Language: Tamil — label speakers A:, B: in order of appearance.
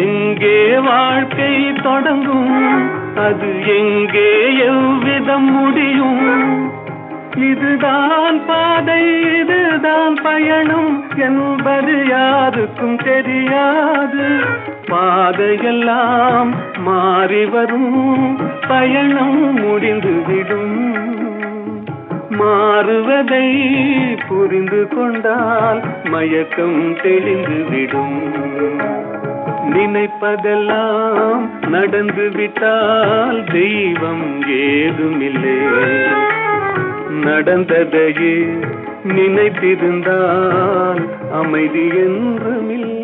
A: எங்கே வாழ்க்கை தொடங்கும், அது எங்கே எவ்விதம் முடியும்? இதுதான் பாதை, இதுதான் பயணம் என்பது யாருக்கும் தெரியாது. பாதையெல்லாம் மாறி வரும், பயணம் முடிந்துவிடும். மாறுவதை புரிந்து கொண்டால் மயக்கம் தெளிந்துவிடும். நினைப்பதெல்லாம் நடந்து விட்டால் தெய்வம் ஏதுமில்லை. நடந்ததையே நினைத்திருந்தால் அமைதி என்றுமில்லை.